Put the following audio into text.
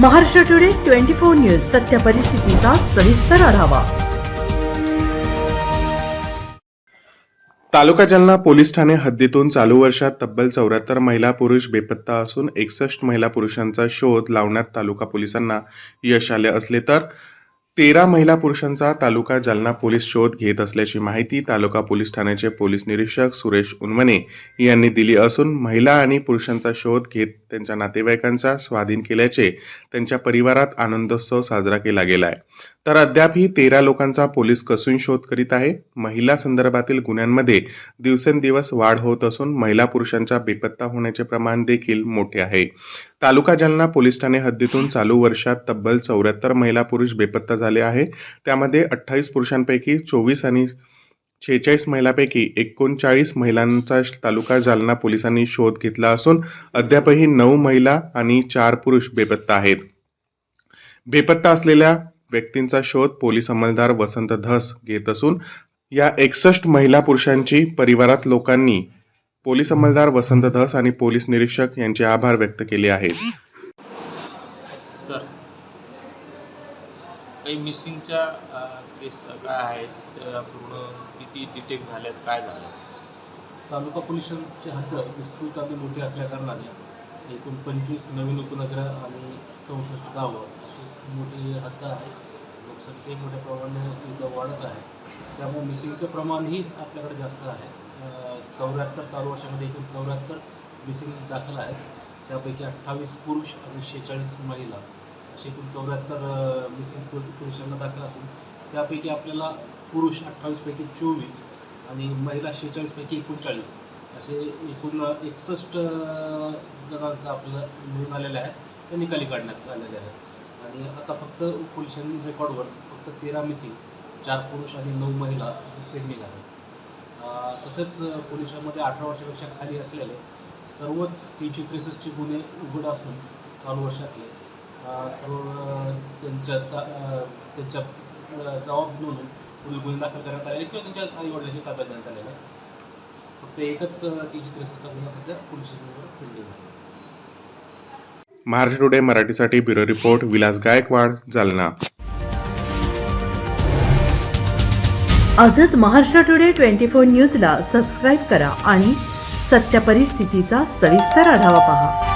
Maharashtra today 24 news सत्य परिस्थितीचा सविस्तर आढावा। तालुका जालना पोलीस ठाणे हद्दीतून चालू वर्षात तब्बल 74 महिला पुरुष बेपत्ता असून 61 महिला पुरुषांचा शोध लावण्यात तालुका पोलिसांना यश आले असले तर 13 महिला पुरुषांचा तालुका जालना पोलीस शोध घेत असल्याची माहिती तालुका पोलीस ठाण्याचे पोलीस निरीक्षक सुरेश उन्मने यांनी दिली असून महिला आणि पुरुषांचा शोध घेत त्यांच्या नातेवाईकांचा स्वाधीन केल्याचे त्यांच्या परिवारात आनंदोत्सव साजरा केला गेलाय। तर अद्यापही 13 लोकांचा पोलीस कसून शोध करीत आहे। महिला संदर्भातील गुन्ह्यांमध्ये दिवसेंदिवस वाढ होत असून महिला पुरुषांच्या बेपत्ता होण्याचे प्रमाण देखील मोठे आहे। तालुका जालना पोलीस ठाणे हद्दीतून चालू वर्षात तब्बल 74 महिला पुरुष बेपत्ता झाले आहे। त्यामध्ये 28 पुरुषांपैकी 24 आणि 46 महिलांपैकी 39 महिलांचा तालुका जालना पोलिसांनी शोध घेतला असून अद्यापही 9 महिला आणि 4 पुरुष बेपत्ता आहेत। बेपत्ता असलेल्या व्यक्तींचा शोध पोलीस अंमलदार वसंत धस घेत असून या 61 महिला पुरुषांची परिवारात लोकांनी पोलीस अंमलदार वसंत धस आणि पोलीस निरीक्षक यांचे आभार व्यक्त केले आहेत। सर, काही मिसिंगच्या केस काय आहेत, पूर्ण किती डिटेक्ट झाल्यात, काय झालं? तालुका पोलिसांची हद्द विस्तृत आणि मोठी असल्याकारणाने एकूण 25 नवीन उपनगरं आणि 64 गावं अशी मोठी हद्द आहे। लोकसंख्या मोठ्या प्रमाणाने इथं वाढत आहे, त्यामुळे मिसिंगचं प्रमाणही आपल्याकडे जास्त आहे। 74 चालू वर्षामध्ये एकूण 74 मिसिंग दाखल आहेत, त्यापैकी 28 पुरुष आणि 46 महिला असे एकूण 74 मिसिंग पुरुषांना दाखल असून त्यापैकी आपल्याला पुरुष 28 पैकी 24 आणि महिला 46 पैकी 39 असे एकूण 61 जणांचं आपल्याला मिळून आलेलं आहे, ते निकाली काढण्यात आलेले आहेत। आणि आता फक्त पोलिसांनी रेकॉर्डवर फक्त 13 मिसिंग, 4 पुरुष आणि 9 महिला पेंडिंग आहेत। तसेच पोलिसांमध्ये 18 वर्षापेक्षा खाली असलेले सर्वच 363 गुन्हे उघड असून चालू वर्षातले सर्व त्यांच्या जबाब नोंदून पुढील गुन्हे दाखल करण्यात आले किंवा त्यांच्या आईवडिलांच्या ताब्यात देण्यात आलेले आहे। फक्त एकच 363चा गुन्हा सध्या पोलिसांवर पेंडिंग आहे। महाराष्ट्र टुडे मराठीसाठी ब्युरो रिपोर्ट विलास गायकवाड, जालना। आजच महाराष्ट्र टुडे 24 न्यूजला सबस्क्राईब करा आणि सत्य परिस्थितीचा सविस्तर आढावा पहा।